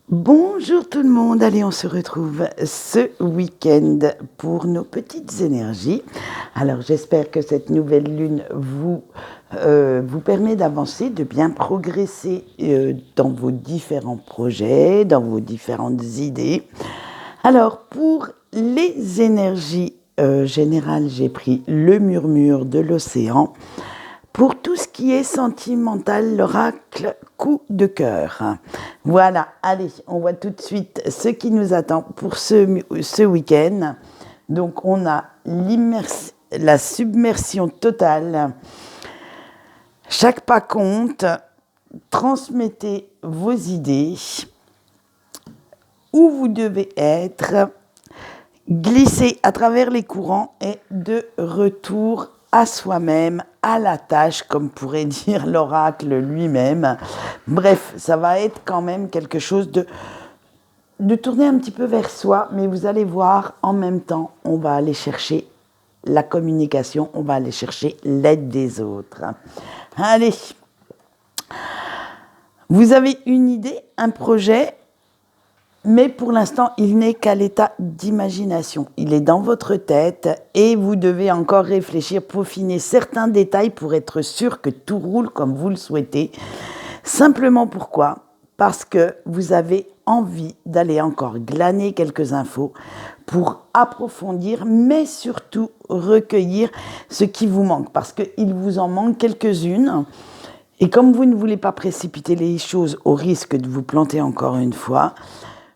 Bonjour tout le monde, allez on se retrouve ce week-end pour nos petites énergies. Alors j'espère que cette nouvelle lune vous permet d'avancer, de bien progresser dans vos différents projets, dans vos différentes idées. Alors pour les énergies générales, j'ai pris le murmure de l'océan. Pour tout ce qui est sentimental, l'oracle coup de cœur. Voilà, allez, on voit tout de suite ce qui nous attend pour ce week-end. Donc on a la submersion totale. Chaque pas compte. Transmettez vos idées. Où vous devez être. Glissez à travers les courants et de retour à soi-même, à la tâche, comme pourrait dire l'oracle lui-même. Bref, ça va être quand même quelque chose de tourner un petit peu vers soi, mais vous allez voir, en même temps, on va aller chercher la communication, on va aller chercher l'aide des autres. Allez, vous avez une idée, un projet, mais pour l'instant, il n'est qu'à l'état d'imagination. Il est dans votre tête et vous devez encore réfléchir, peaufiner certains détails pour être sûr que tout roule comme vous le souhaitez. Simplement pourquoi ? Parce que vous avez envie d'aller encore glaner quelques infos pour approfondir, mais surtout recueillir ce qui vous manque. Parce qu'il vous en manque quelques-unes. Et comme vous ne voulez pas précipiter les choses au risque de vous planter encore une fois,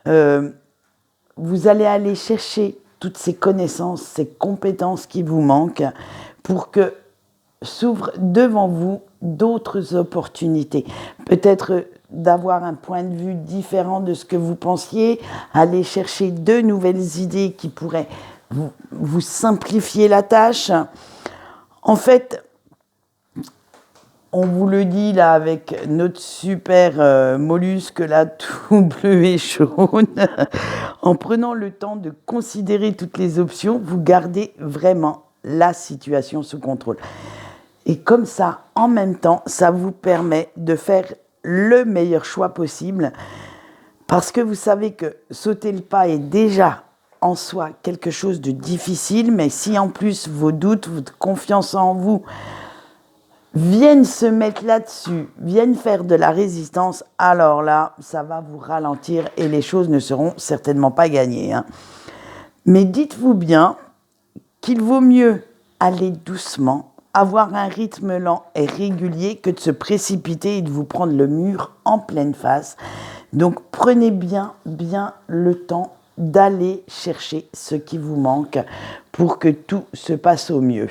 vous allez aller chercher toutes ces connaissances, ces compétences qui vous manquent pour que s'ouvrent devant vous d'autres opportunités. Peut-être d'avoir un point de vue différent de ce que vous pensiez, aller chercher de nouvelles idées qui pourraient vous simplifier la tâche. En fait, on vous le dit là avec notre super mollusque là tout bleu et jaune. En prenant le temps de considérer toutes les options, vous gardez vraiment la situation sous contrôle. Et comme ça, en même temps, ça vous permet de faire le meilleur choix possible parce que vous savez que sauter le pas est déjà en soi quelque chose de difficile, mais si en plus vos doutes, votre confiance en vous viennent se mettre là-dessus, viennent faire de la résistance, alors là, ça va vous ralentir et les choses ne seront certainement pas gagnées. Mais dites-vous bien qu'il vaut mieux aller doucement, avoir un rythme lent et régulier que de se précipiter et de vous prendre le mur en pleine face. Donc prenez bien le temps d'aller chercher ce qui vous manque pour que tout se passe au mieux.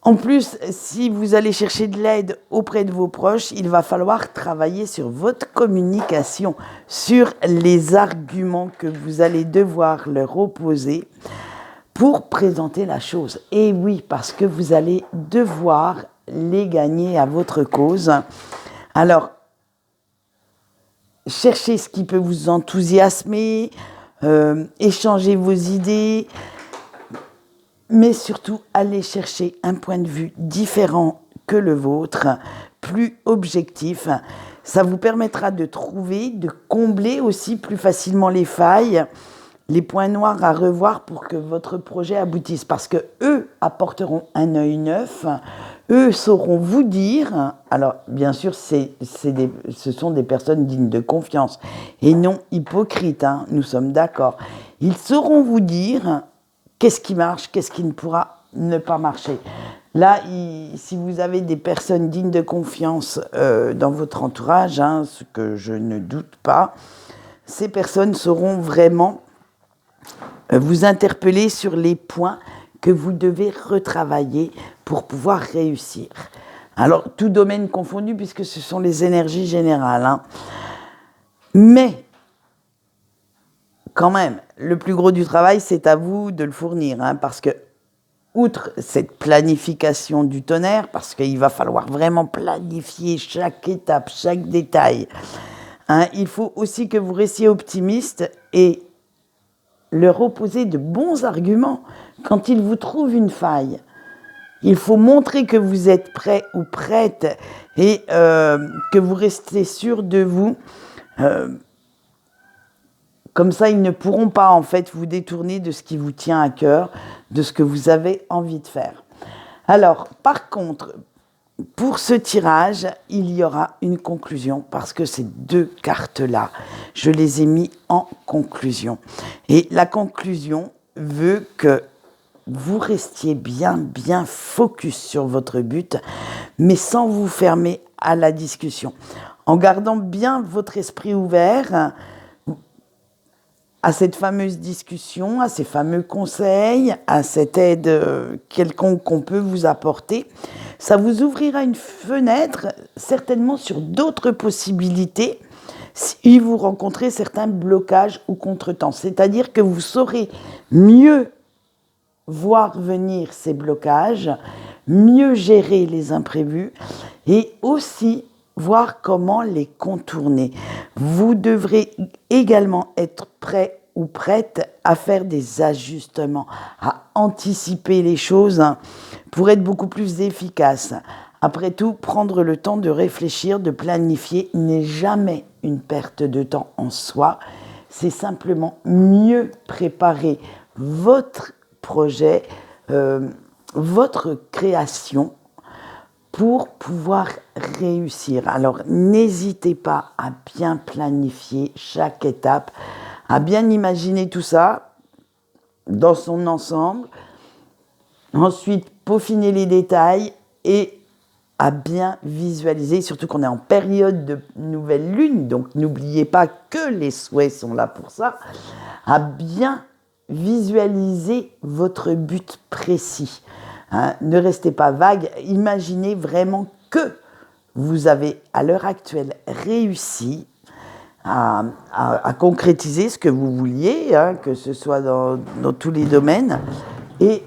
En plus, si vous allez chercher de l'aide auprès de vos proches, il va falloir travailler sur votre communication, sur les arguments que vous allez devoir leur opposer pour présenter la chose. Et oui, parce que vous allez devoir les gagner à votre cause. Alors, cherchez ce qui peut vous enthousiasmer, échangez vos idées, mais surtout allez chercher un point de vue différent que le vôtre, plus objectif. Ça vous permettra de trouver, de combler aussi plus facilement les failles, les points noirs à revoir pour que votre projet aboutisse. Parce que eux apporteront un œil neuf, eux sauront vous dire, alors bien sûr ce sont des personnes dignes de confiance et non hypocrites, nous sommes d'accord. Ils sauront vous dire qu'est-ce qui marche, qu'est-ce qui ne pourra ne pas marcher. Là, si vous avez des personnes dignes de confiance dans votre entourage, ce que je ne doute pas, ces personnes sauront vraiment vous interpeller sur les points que vous devez retravailler pour pouvoir réussir. Alors, tout domaine confondu, puisque ce sont les énergies générales. Mais, quand même, le plus gros du travail, c'est à vous de le fournir, parce que, outre cette planification du tonnerre, parce qu'il va falloir vraiment planifier chaque étape, chaque détail, il faut aussi que vous restiez optimiste et leur opposer de bons arguments quand ils vous trouvent une faille. Il faut montrer que vous êtes prêt ou prête et que vous restez sûr de vous. Comme ça, ils ne pourront pas en fait vous détourner de ce qui vous tient à cœur, de ce que vous avez envie de faire. Alors, par contre, pour ce tirage, il y aura une conclusion parce que ces deux cartes-là, je les ai mis en conclusion. Et la conclusion veut que vous restiez bien focus sur votre but, mais sans vous fermer à la discussion. En gardant bien votre esprit ouvert à cette fameuse discussion, à ces fameux conseils, à cette aide quelconque qu'on peut vous apporter, ça vous ouvrira une fenêtre certainement sur d'autres possibilités si vous rencontrez certains blocages ou contretemps. C'est-à-dire que vous saurez mieux voir venir ces blocages, mieux gérer les imprévus et aussi voir comment les contourner. Vous devrez également être prêt ou prête à faire des ajustements, à anticiper les choses pour être beaucoup plus efficace. Après tout, prendre le temps de réfléchir, de planifier n'est jamais une perte de temps en soi. C'est simplement mieux préparer votre projet, votre création pour pouvoir réussir. Alors, n'hésitez pas à bien planifier chaque étape, à bien imaginer tout ça dans son ensemble. Ensuite, peaufiner les détails et à bien visualiser, surtout qu'on est en période de nouvelle lune, donc n'oubliez pas que les souhaits sont là pour ça, à bien visualiser votre but précis. Hein, ne restez pas vague, imaginez vraiment que vous avez à l'heure actuelle réussi à concrétiser ce que vous vouliez, hein, que ce soit dans tous les domaines. Et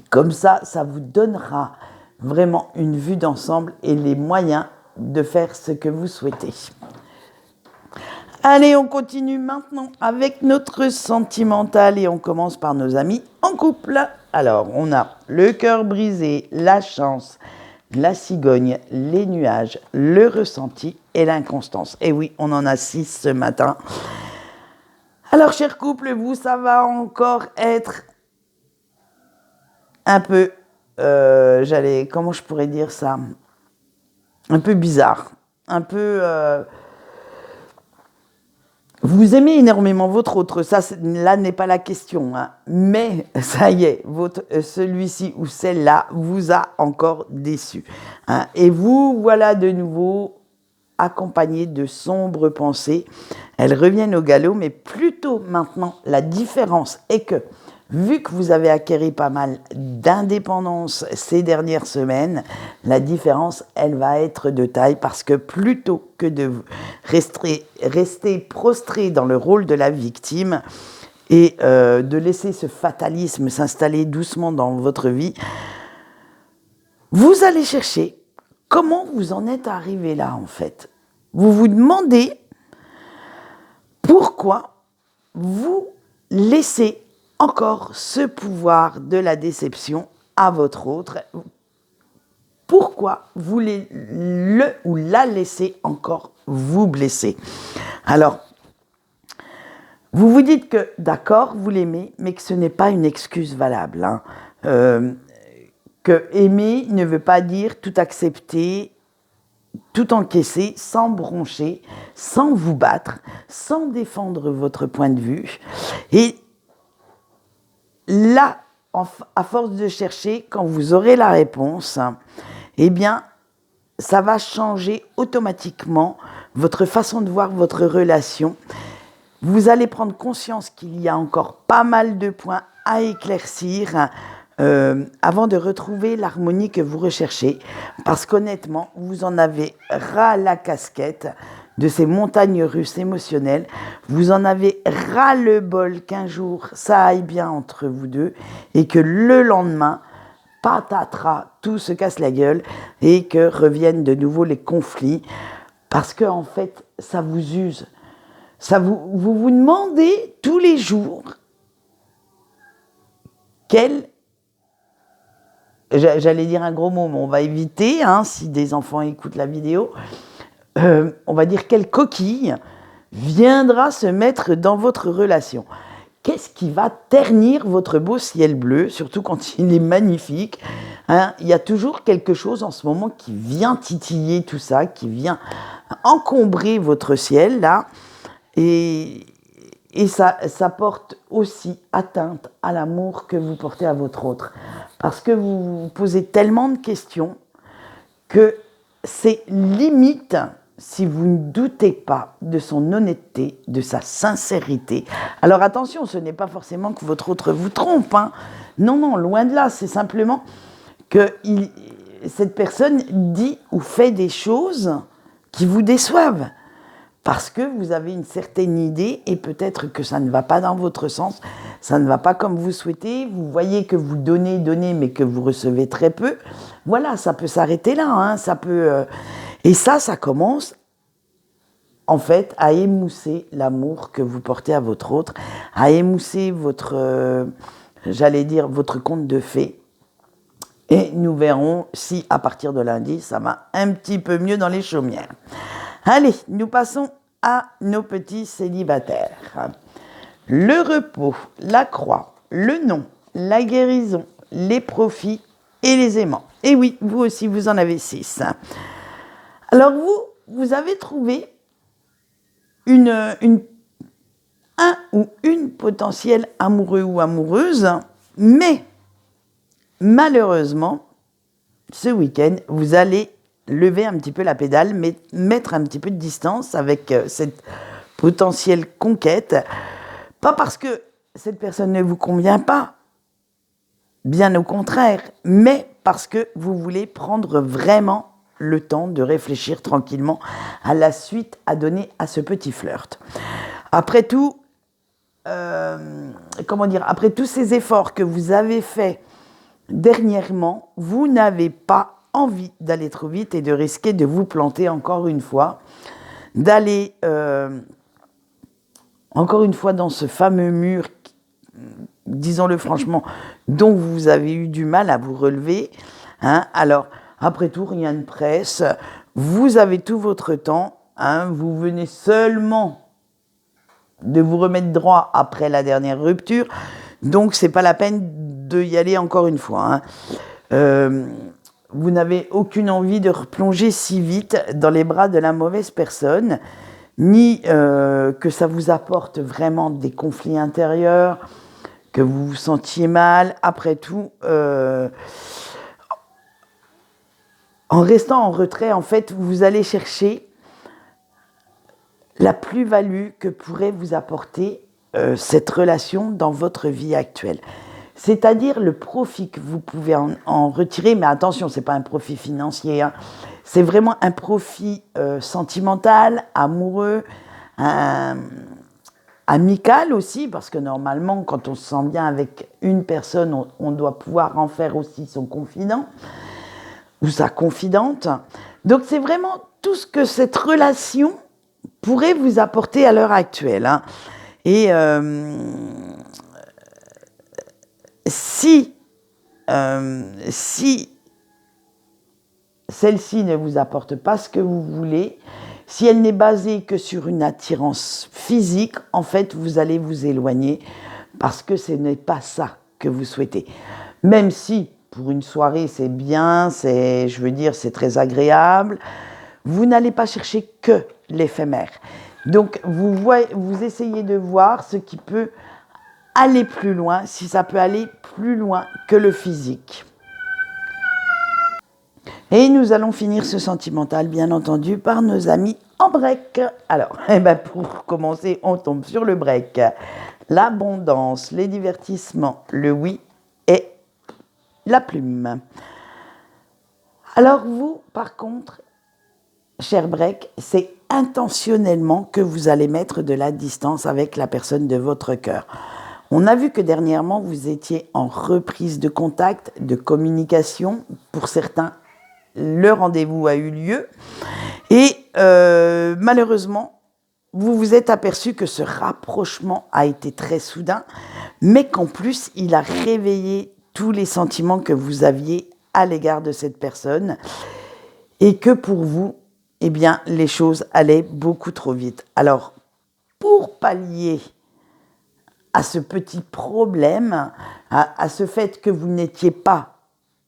comme ça vous donnera vraiment une vue d'ensemble et les moyens de faire ce que vous souhaitez. Allez, on continue maintenant avec notre sentimental et on commence par nos amis en couple. Alors, on a le cœur brisé, la chance, la cigogne, les nuages, le ressenti et l'inconstance. Et oui, on en a 6 ce matin. Alors, cher couple, vous, ça va encore être un peu, comment je pourrais dire ça? Un peu bizarre, un peu... Vous aimez énormément votre autre, ça là n'est pas la question, hein. Mais ça y est, celui-ci ou celle-là vous a encore déçu. Hein. Et vous voilà de nouveau accompagné de sombres pensées. Elles reviennent au galop, mais plutôt maintenant la différence est que, vu que vous avez acquéri pas mal d'indépendance ces dernières semaines, la différence, elle va être de taille parce que plutôt que de rester prostré dans le rôle de la victime et de laisser ce fatalisme s'installer doucement dans votre vie, vous allez chercher comment vous en êtes arrivé là en fait. Vous vous demandez pourquoi vous laissez encore ce pouvoir de la déception à votre autre. Pourquoi vous le ou la laissez encore vous blesser? Alors, vous vous dites que d'accord, vous l'aimez, mais que ce n'est pas une excuse valable. Hein. Que aimer ne veut pas dire tout accepter, tout encaisser, sans broncher, sans vous battre, sans défendre votre point de vue. Et là, à force de chercher, quand vous aurez la réponse, eh bien, ça va changer automatiquement votre façon de voir votre relation. Vous allez prendre conscience qu'il y a encore pas mal de points à éclaircir avant de retrouver l'harmonie que vous recherchez. Parce qu'honnêtement, vous en avez ras la casquette de ces montagnes russes émotionnelles. Vous en avez ras le bol qu'un jour ça aille bien entre vous deux et que le lendemain, patatras, tout se casse la gueule et que reviennent de nouveau les conflits parce que en fait, ça vous use. Vous vous demandez tous les jours quelle j'allais dire un gros mot, mais on va éviter, hein, si des enfants écoutent la vidéo, on va dire quelle coquille viendra se mettre dans votre relation. Qu'est-ce qui va ternir votre beau ciel bleu, surtout quand il est magnifique, hein? Il y a toujours quelque chose en ce moment qui vient titiller tout ça, qui vient encombrer votre ciel, là, et ça porte aussi atteinte à l'amour que vous portez à votre autre. Parce que vous vous posez tellement de questions que c'est limite si vous ne doutez pas de son honnêteté, de sa sincérité. Alors attention, ce n'est pas forcément que votre autre vous trompe, hein. Non, non, loin de là, c'est simplement que cette personne dit ou fait des choses qui vous déçoivent. Parce que vous avez une certaine idée et peut-être que ça ne va pas dans votre sens, ça ne va pas comme vous souhaitez, vous voyez que vous donnez, mais que vous recevez très peu. Voilà, ça peut s'arrêter là, hein, ça peut... Et ça commence en fait à émousser l'amour que vous portez à votre autre, à émousser votre, j'allais dire, votre conte de fées. Et nous verrons si à partir de lundi, ça va un petit peu mieux dans les chaumières. Allez, nous passons à nos petits célibataires. Le repos, la croix, le nom, la guérison, les profits et les aimants. Et oui, vous aussi, vous en avez 6. Alors vous avez trouvé un ou une potentielle amoureux ou amoureuse, mais malheureusement, ce week-end, vous allez lever un petit peu la pédale, mais mettre un petit peu de distance avec cette potentielle conquête. Pas parce que cette personne ne vous convient pas, bien au contraire, mais parce que vous voulez prendre vraiment le temps de réfléchir tranquillement à la suite à donner à ce petit flirt. Après tout, après tous ces efforts que vous avez faits dernièrement, vous n'avez pas envie d'aller trop vite et de risquer de vous planter encore une fois, d'aller encore une fois dans ce fameux mur, disons-le franchement, dont vous avez eu du mal à vous relever, hein. Alors, après tout, rien ne presse, vous avez tout votre temps, hein, vous venez seulement de vous remettre droit après la dernière rupture, donc c'est pas la peine de y aller encore une fois, hein. Vous n'avez aucune envie de replonger si vite dans les bras de la mauvaise personne, ni que ça vous apporte vraiment des conflits intérieurs, que vous vous sentiez mal. Après tout, en restant en retrait, en fait, vous allez chercher la plus-value que pourrait vous apporter cette relation dans votre vie actuelle. C'est-à-dire le profit que vous pouvez en retirer, mais attention, ce n'est pas un profit financier, hein. C'est vraiment un profit sentimental, amoureux, amical aussi, parce que normalement, quand on se sent bien avec une personne, on doit pouvoir en faire aussi son confident ou sa confidente. Donc c'est vraiment tout ce que cette relation pourrait vous apporter à l'heure actuelle, hein. Et si celle-ci ne vous apporte pas ce que vous voulez, si elle n'est basée que sur une attirance physique, en fait, vous allez vous éloigner parce que ce n'est pas ça que vous souhaitez. Même si, pour une soirée, c'est bien, c'est très agréable, vous n'allez pas chercher que l'éphémère. Donc, vous essayez de voir ce qui peut aller plus loin, si ça peut aller plus loin que le physique. Et nous allons finir ce sentimental, bien entendu, par nos amis en break. Alors, pour commencer, on tombe sur le break. L'abondance, les divertissements, le oui et la plume. Alors vous, par contre, cher break, c'est intentionnellement que vous allez mettre de la distance avec la personne de votre cœur. On a vu que dernièrement, vous étiez en reprise de contact, de communication. Pour certains, le rendez-vous a eu lieu. Et malheureusement, vous vous êtes aperçu que ce rapprochement a été très soudain, mais qu'en plus, il a réveillé tous les sentiments que vous aviez à l'égard de cette personne et que pour vous, eh bien, les choses allaient beaucoup trop vite. Alors, pour pallier à ce petit problème, à ce fait que vous n'étiez pas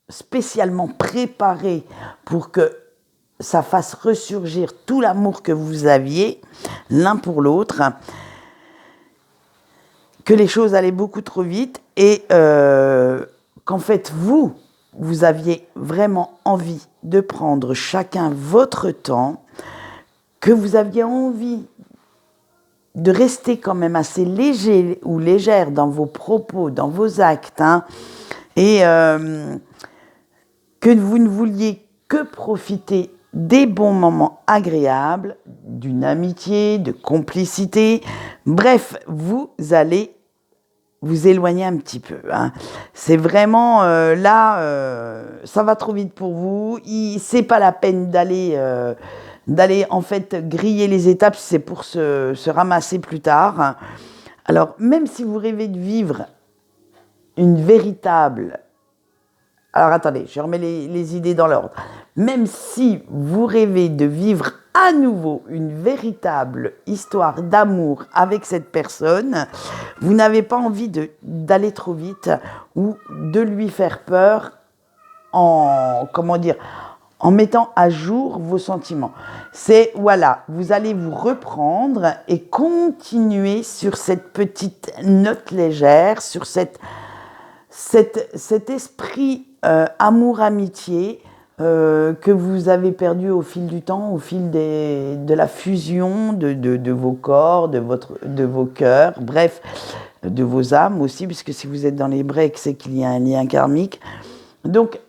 spécialement préparé pour que ça fasse ressurgir tout l'amour que vous aviez l'un pour l'autre, que les choses allaient beaucoup trop vite et qu'en fait vous aviez vraiment envie de prendre chacun votre temps, que vous aviez envie de rester quand même assez léger ou légère dans vos propos, dans vos actes, et que vous ne vouliez que profiter des bons moments agréables, d'une amitié, de complicité. Bref, vous allez vous éloigner un petit peu. C'est vraiment là, ça va trop vite pour vous. C'est pas la peine d'aller en fait griller les étapes, c'est pour se ramasser plus tard. Alors, même si vous rêvez de vivre une véritable... Alors, attendez, je remets les idées dans l'ordre. Même si vous rêvez de vivre à nouveau une véritable histoire d'amour avec cette personne, vous n'avez pas envie d'aller trop vite ou de lui faire peur en mettant à jour vos sentiments. C'est, voilà, vous allez vous reprendre et continuer sur cette petite note légère, sur cet esprit amour-amitié que vous avez perdu au fil du temps, au fil de la fusion de vos corps, de vos cœurs, bref, de vos âmes aussi, puisque si vous êtes dans les breaks, c'est qu'il y a un lien karmique. Donc,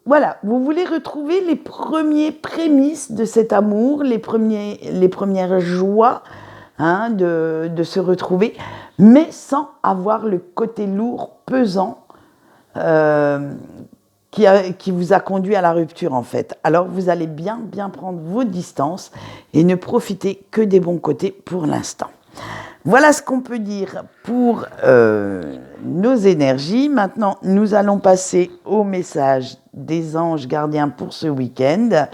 voilà, vous voulez retrouver les premiers prémices de cet amour, les premières joies de se retrouver, mais sans avoir le côté lourd, pesant, qui vous a conduit à la rupture en fait. Alors vous allez bien prendre vos distances et ne profiter que des bons côtés pour l'instant. Voilà ce qu'on peut dire pour nos énergies. Maintenant, nous allons passer au message des anges gardiens pour ce week-end.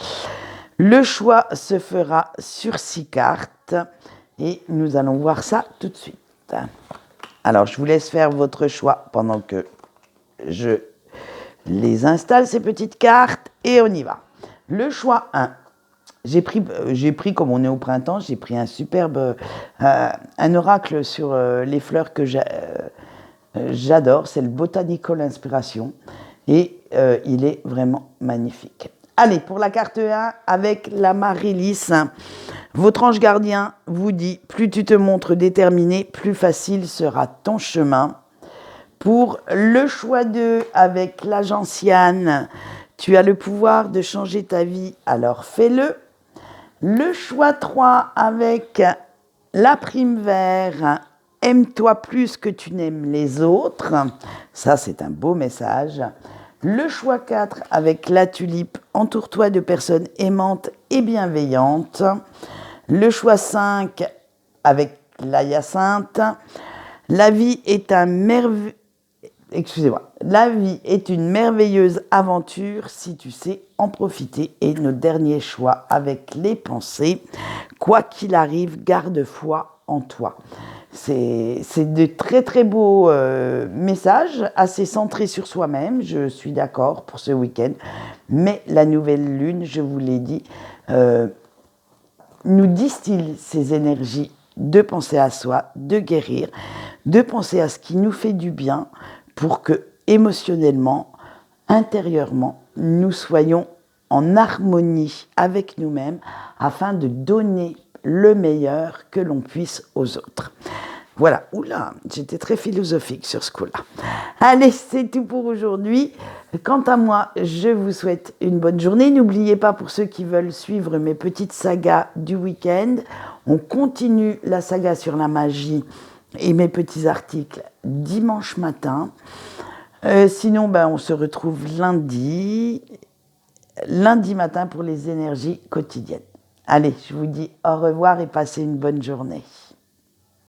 Le choix se fera sur 6 cartes et nous allons voir ça tout de suite. Alors, je vous laisse faire votre choix pendant que je les installe, ces petites cartes, et on y va. Le choix 1. J'ai pris, comme on est au printemps, j'ai pris un superbe, un oracle sur les fleurs que j'adore, c'est le Botanical Inspiration, et il est vraiment magnifique. Allez, pour la carte 1, avec la Marélis, votre ange gardien vous dit, plus tu te montres déterminé, plus facile sera ton chemin. Pour le choix 2, avec la gentiane, tu as le pouvoir de changer ta vie, alors fais-le. Le choix 3, avec la prime vert, aime-toi plus que tu n'aimes les autres. Ça, c'est un beau message. Le choix 4, avec la tulipe, entoure-toi de personnes aimantes et bienveillantes. Le choix 5, avec la hyacinthe, la vie est la vie est une merveilleuse aventure si tu sais en profiter. Et notre dernier choix avec les pensées, quoi qu'il arrive, garde foi en toi. C'est de très très beaux messages, assez centrés sur soi-même, je suis d'accord pour ce week-end. Mais la nouvelle lune, je vous l'ai dit, nous distille ces énergies de penser à soi, de guérir, de penser à ce qui nous fait du bien, pour que, émotionnellement, intérieurement, nous soyons en harmonie avec nous-mêmes afin de donner le meilleur que l'on puisse aux autres. Voilà, oula, j'étais très philosophique sur ce coup-là. Allez, c'est tout pour aujourd'hui. Quant à moi, je vous souhaite une bonne journée. N'oubliez pas, pour ceux qui veulent suivre mes petites sagas du week-end, on continue la saga sur la magie et mes petits articles dimanche matin. Sinon, on se retrouve lundi matin pour les énergies quotidiennes. Allez, je vous dis au revoir et passez une bonne journée.